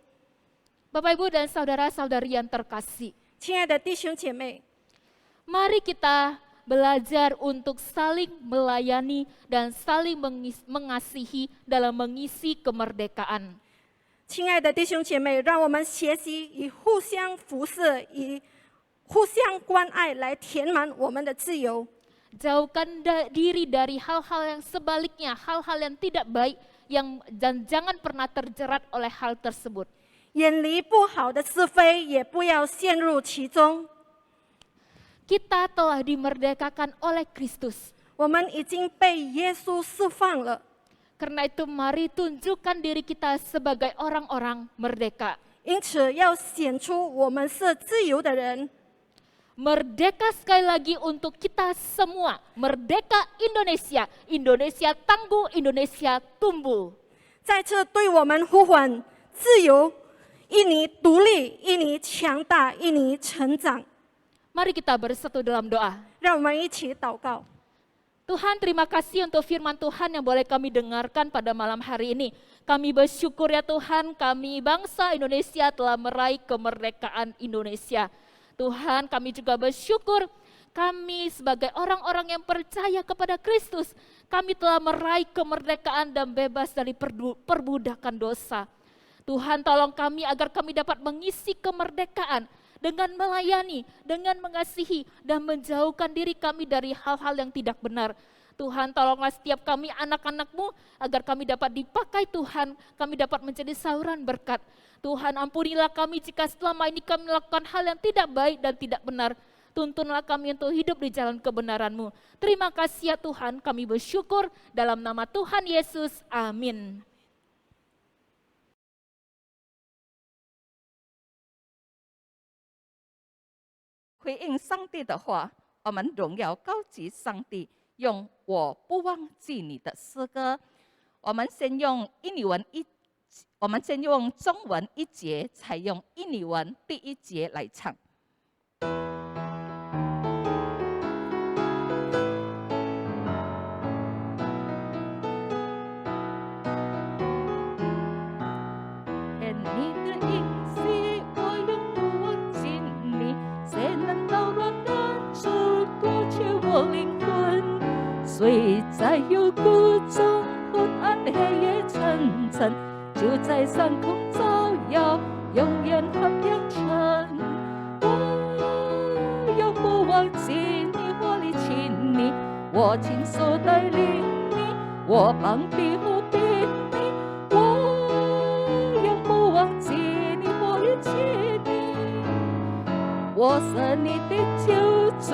Bapak Ibu dan saudara-saudari yang terkasih, 亲爱的弟兄姐妹， mari kita belajar untuk saling melayani dan saling mengasihi dalam mengisi kemerdekaan. 亲爱的弟兄姐妹，让我们学习以互相服侍、以互相关爱来填满我们的自由。 Jauhkan diri dari hal-hal yang sebaliknya, hal-hal yang tidak baik, dan jangan pernah terjerat oleh hal tersebut. 远离不好的是非，也不要陷入其中。 Kita telah dimerdekakan oleh Kristus. 我们已经被耶稣释放了， Karena itu mari tunjukkan diri kita sebagai orang-orang merdeka. 因此要显出我们是自由的人。 Merdeka sekali lagi untuk kita semua. Merdeka Indonesia. Indonesia tangguh, Indonesia tumbuh. 再次对我们呼唤：自由，印尼独立，印尼强大，印尼成长。 Mari kita bersatu dalam doa. 让我们一起祷告。 Tuhan, terima kasih untuk firman Tuhan yang boleh kami dengarkan pada malam hari ini. Kami bersyukur ya Tuhan, kami bangsa Indonesia telah meraih kemerdekaan Indonesia. Tuhan, kami juga bersyukur kami sebagai orang-orang yang percaya kepada Kristus, kami telah meraih kemerdekaan dan bebas dari perbudakan dosa. Tuhan, tolong kami agar kami dapat mengisi kemerdekaan dengan melayani, dengan mengasihi, dan menjauhkan diri kami dari hal-hal yang tidak benar. Tuhan, tolonglah setiap kami anak-anak-Mu agar kami dapat dipakai Tuhan, kami dapat menjadi saluran berkat. Tuhan, ampunilah kami jika selama ini kami melakukan hal yang tidak baik dan tidak benar. Tuntunlah kami untuk hidup di jalan kebenaran-Mu. Terima kasih ya Tuhan, kami bersyukur dalam nama Tuhan Yesus. Amin. 回应上帝的话，我们荣耀高级上帝，用我不忘记你的诗歌。我们先用中文一节，才用印尼文第一节来唱。虽在幽谷中昏暗黑夜沉沉，就在上空照耀，永远很亮晨。我永不忘记你，我力亲你，我亲手带领你，我膀庇护庇你，我永不忘记你，我力亲你，我是你的救主，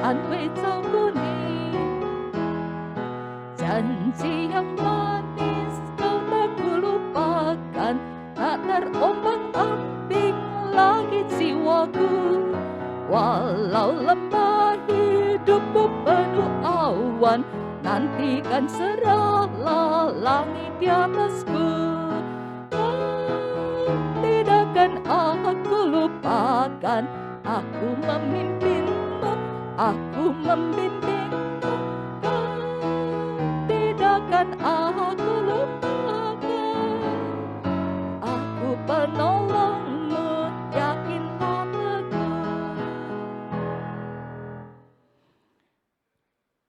安慰照顾你。 Janji yang manis kau tak kulupakan, tak terombang-ambing lagi jiwaku. Walau lembah hidupku penuh awan, nantikan serahlah langit di atasku. Tidakkan aku lupakan, aku memimpinmu, aku membimbingmu. Tidakkan aku lupakan, aku penolongmu, yakinlah teguh.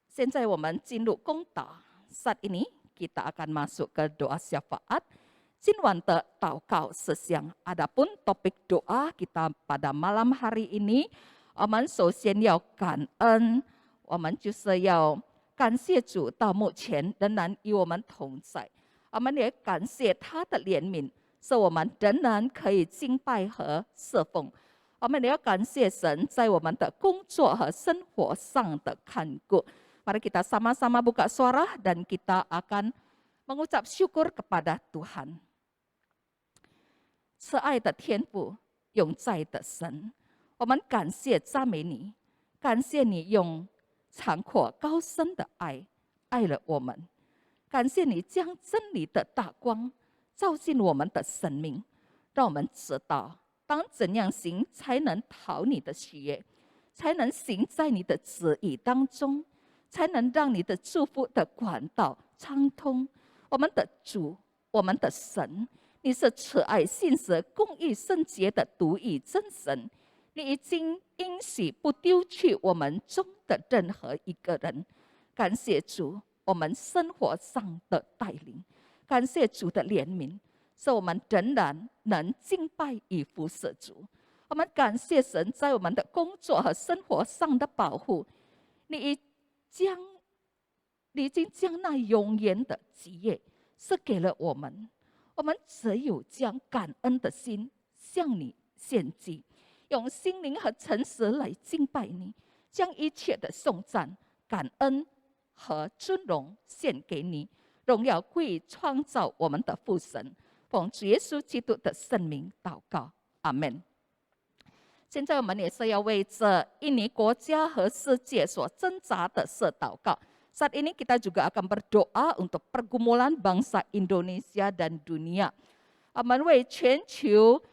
现在我们进入攻祷。Saat ini kita akan masuk ke doa syafaat. 今晚的祷告事项。Adapun topik doa kita pada malam hari ini，我们首先要感恩，我们就是要 感谢主到目前仍然与我们同在，我们也感谢他的怜悯，使我们仍然可以敬拜和侍奉。我们也要感谢神在我们的工作和生活上的看顾。Mari kita sama-sama buka suara dan kita akan mengucap syukur kepada Tuhan。慈爱的天父，永在的神，我们感谢赞美你，感谢你用 长阔高深的爱，爱了我们。感谢你将真理的大光照进我们的生命，让我们知道当怎样行才能讨你的喜悦，才能行在你的旨意当中，才能让你的祝福的管道畅通。我们的主，我们的神，你是慈爱、信实、公义、圣洁的独一真神。 你已经应许不丢弃我们中的任何一个人，感谢主，我们生活上的带领，感谢主的怜悯，使我们仍然能敬拜与服侍主。我们感谢神在我们的工作和生活上的保护，你已经将那永远的基业赐给了我们，我们只有将感恩的心向你献祭。 用心灵和诚实来敬拜你，将一切的颂赞、感恩和尊荣献给你，荣耀归于创造我们的父神。奉主耶稣基督的圣名祷告，阿门。现在我们也是要为这印尼国家和世界所挣扎的事祷告。Saat ini kita juga akan berdoa untuk pergumulan bangsa Indonesia dan dunia。我们为全球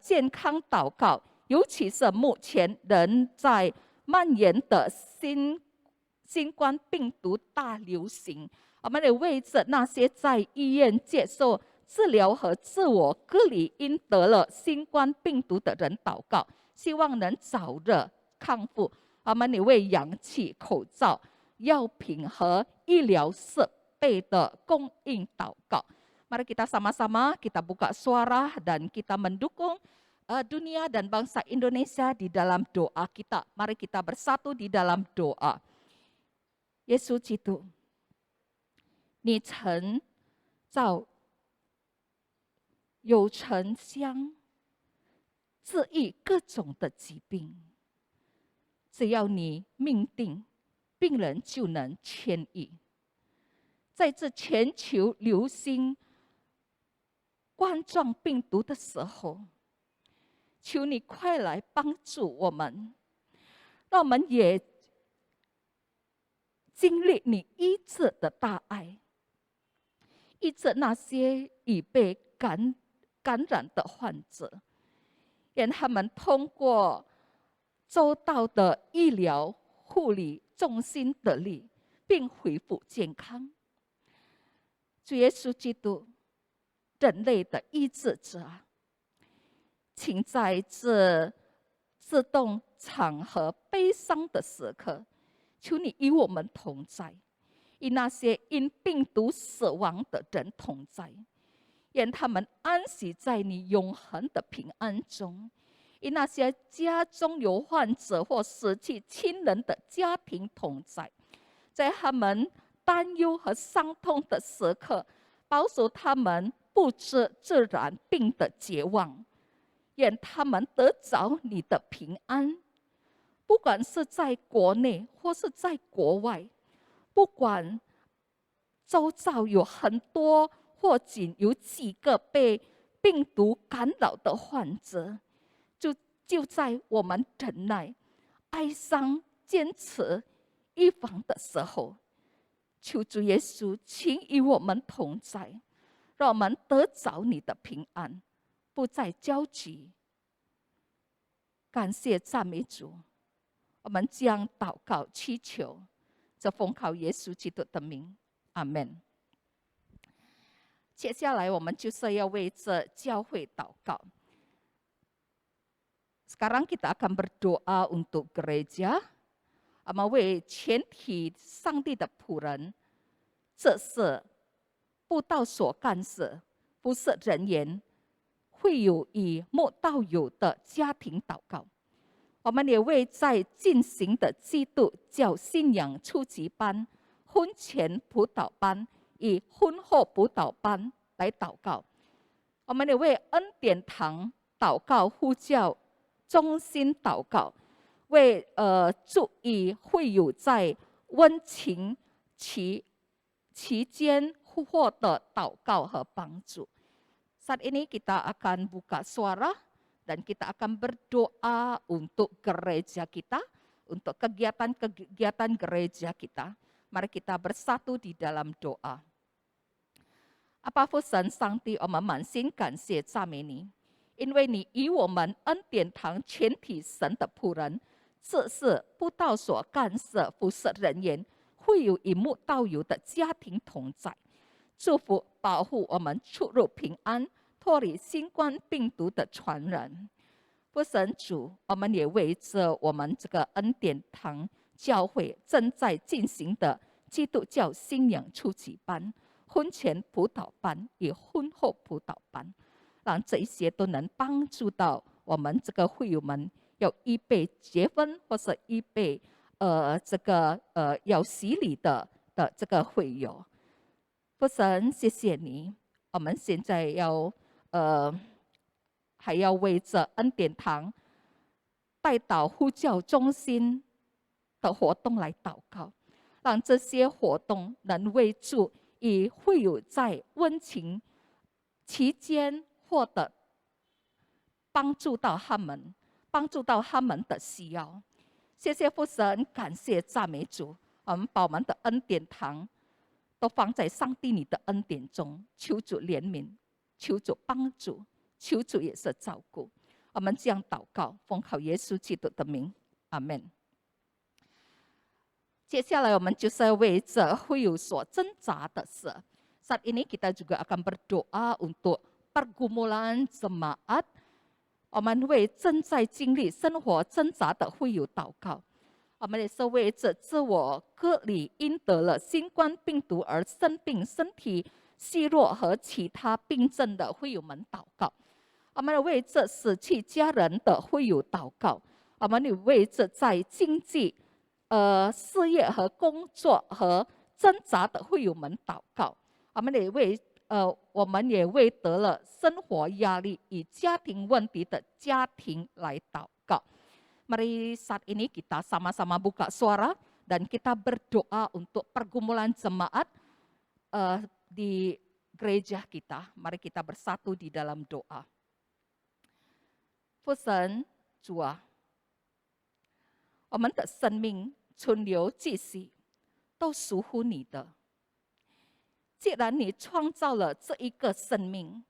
健康祷告。 尤其是目前仍在蔓延的新冠病毒大流行，我们也为着那些在医院接受治疗和自我隔离因得了新冠病毒的人祷告，希望能早日康复。我们也为氧气、口罩、药品和医疗设备的供应祷告。Mari kita sama-sama kita buka suara dan kita mendukung dunia dan bangsa Indonesia di dalam doa kita. Mari kita bersatu di dalam doa. 耶稣基督，你曾造有沉香治愈各种的疾病，只要你命定，病人就能痊愈。在这全球流行冠状病毒的时候，求你快来帮助我们，让我们也经历你医治的大爱，医治那些已被感染的患者，让他们通过周到的医疗护理中心得力，并恢复健康。主耶稣基督，人类的医治者，请在这自动场合悲伤的时刻，求你与我们同在，与那些因病毒死亡的人同在，愿他们安息在你永恒的平安中。与那些家中有患者或死去亲人的家庭同在，在他们担忧和伤痛的时刻，保守他们不知自然病的绝望，愿他们得着你的平安。不管是在国内或是在国外，不管周遭有很多或仅有几个被病毒干扰的患者，就在我们忍耐、哀伤、坚持、预防的时候，求主耶稣，请与我们同在，让我们得着你的平安，不再焦急。感谢赞美主，我们将祷告祈求，这奉靠耶稣基督的名，阿们。接下来我们就是要为这教会祷告。Sekarang kita akan berdoa untuk gereja, 我们为全体上帝的仆人，这是布道所干事、服侍人员、会友与慕道友的家庭祷告。我们也为在进行的基督教信仰初级班、婚前辅导班与婚后辅导班来祷告。我们也为恩典堂祷告呼叫中心祷告，为助与会友在温情期间获得祷告和帮助。Saat ini kita akan buka suara dan kita akan berdoa untuk gereja kita, untuk kegiatan-kegiatan gereja kita. Mari kita bersatu di dalam doa。阿爸父神上帝，我们满心感谢赞美你。因为你与我们恩典堂全体神的仆人，这是布道所干事、服侍人员、会友与慕道友的家庭同在，祝福保护我们出入平安，脱离新冠病毒的传染。父神主，我们也为着我们这个恩典堂教会正在进行的基督教信仰初级班、婚前辅导班与婚后辅导班，让这些都能帮助到我们这个会友们要预备结婚或是预备要洗礼的这个会友。父神，谢谢你，我们现在还要为着恩典堂代祷呼叫中心的活动来祷告，让这些活动能为主与会友在温情期间获得帮助到他们的需要。谢谢父神，感谢赞美主，我们把我们的恩典堂都放在上帝你的恩典中，求主怜悯，求主帮助，求主也是照顾。我们这样祷告，奉靠耶稣基督的名，阿们。接下来我们就是为着会友所挣扎的事。Saat ini kita juga akan berdoa untuk pergumulan jemaat。我们为正在经历生活挣扎的会友祷告。我们也是为着自我隔离因得了新冠病毒而生病、身体虚弱和其他病症的会友们祷告。我们为着失去家人的会友祷告。我们也为着在经济、事业和工作和挣扎的会友们祷告。我们也为得了生活压力与家庭问题的家庭来祷告。Mari saat ini kita sama-sama buka suara dan kita berdoa untuk pergumulan jemaat di gereja kita. Mari kita bersatu di dalam doa. 父神主啊，我们的生命存留至死都属乎你的。既然你创造了这一个生命，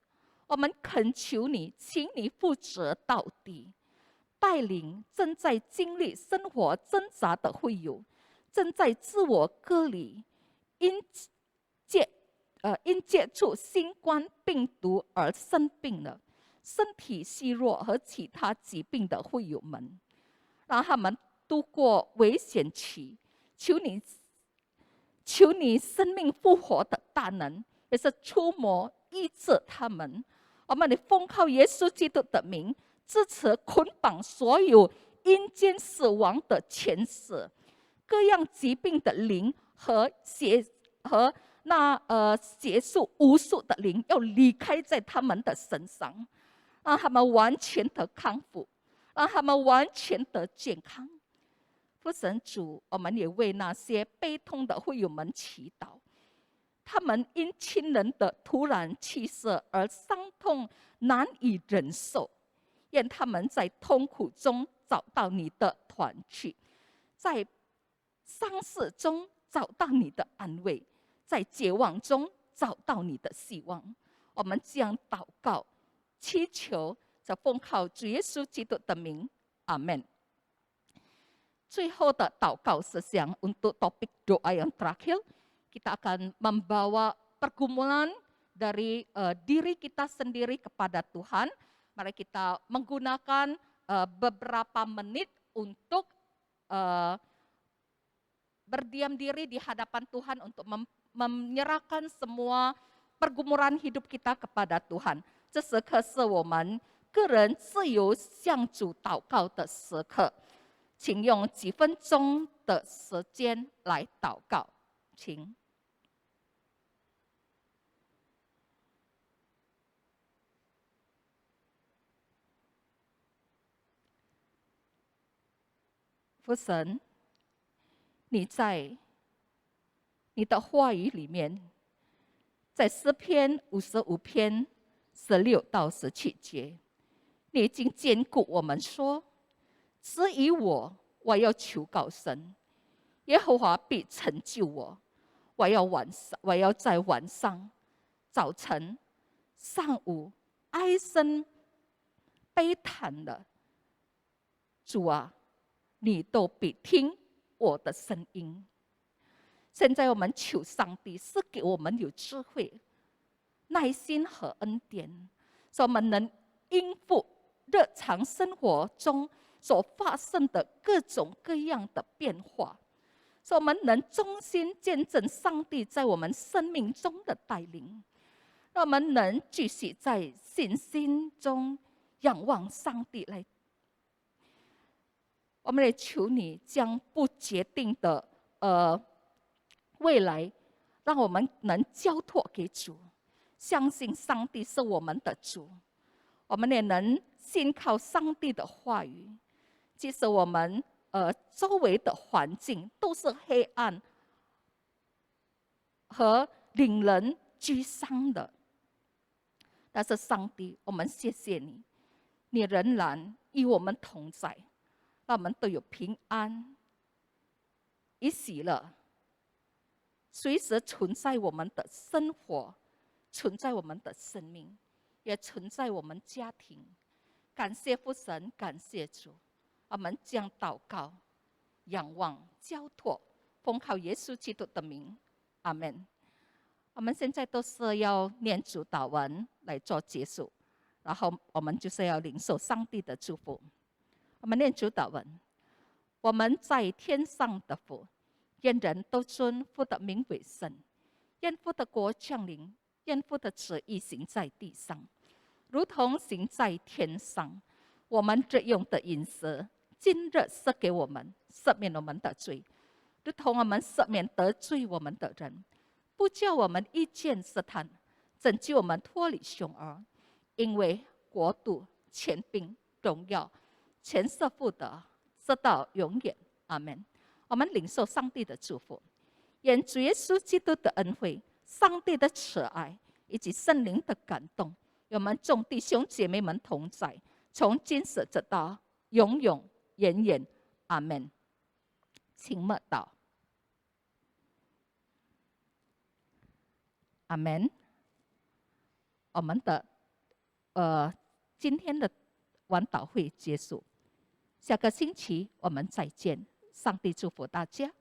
我们恳求你，请你负责到底，带领正在经历生活挣扎的会友，正在自我隔离，因接触新冠病毒而生病了，身体虚弱和其他疾病的会友们，让他们度过危险期。求你生命复活的大能，也是触摸医治他们。我们的奉靠耶稣基督的名，支持捆绑所有阴间死亡的权势，各样疾病的灵和邪术巫术的灵要离开在他们的身上，让他们完全的康复，让他们完全的健康。父神主，我们也为那些悲痛的会友们祈祷，他们因亲人的突然去世而伤痛难以忍受，愿他们在痛苦中找到你的团聚，在丧事中找到你的安慰，在绝望中找到你的希望。我们将祷告祈求，在奉靠主耶稣基督的名，阿们。最后的祷告sesiang untuk topik doa yang terakhir, kita akan membawa pergumulan dari diri kita sendiri kepada Tuhan. Mari kita menggunakan beberapa menit untuk berdiam diri di hadapan Tuhan untuk menyerahkan semua pergumulan hidup kita kepada Tuhan. 这时刻是我们个人自由向主祷告的时刻。请用几分钟的时间来祷告，请。父神，你在你的话语里面，在诗篇55篇16到17节，你已经坚固我们说。至于我要求告神，耶和华必成就我。我要在晚上、早晨、上午唉声悲叹的。主啊，你都必听我的声音。现在我们求上帝是给我们有智慧、耐心和恩典，使我们能应付日常生活中所发生的各种各样的变化，使我们能忠心见证上帝在我们生命中的带领，让我们能继续在信心中仰望上帝来。我们也求你将不决定的未来，让我们能交托给主，相信上帝是我们的主，我们也能信靠上帝的话语。即使我们周围的环境都是黑暗和令人沮丧的，但是上帝，我们谢谢你，你仍然与我们同在，让我们都有平安与喜乐，随时存在我们的生活，存在我们的生命，也存在我们家庭。感谢父神，感谢主。我们将祷告、仰望、交托，奉靠耶稣基督的名，阿们。我们现在都是要念主祷文来做结束，然后我们就是要领受上帝的祝福。我们念主祷文。我们在天上的父，愿人都尊父的名为圣，愿父的国降临，愿父的旨意行在地上，如同行在天上。我们日用的饮食，今日赐给我们，赦免我们的罪，如同我们赦免得罪我们的人，不叫我们遇见试探，拯救我们脱离凶恶。因为国度、权柄、荣耀，全是父的，直到永远。阿们。我们领受上帝的祝福，愿主耶稣基督的恩惠、上帝的慈爱以及圣灵的感动，与我们众弟兄姐妹们同在，从今时直到永永远远。阿们。请默祷。阿们。我们的今天的晚祷会结束，下个星期我们再见。上帝祝福大家。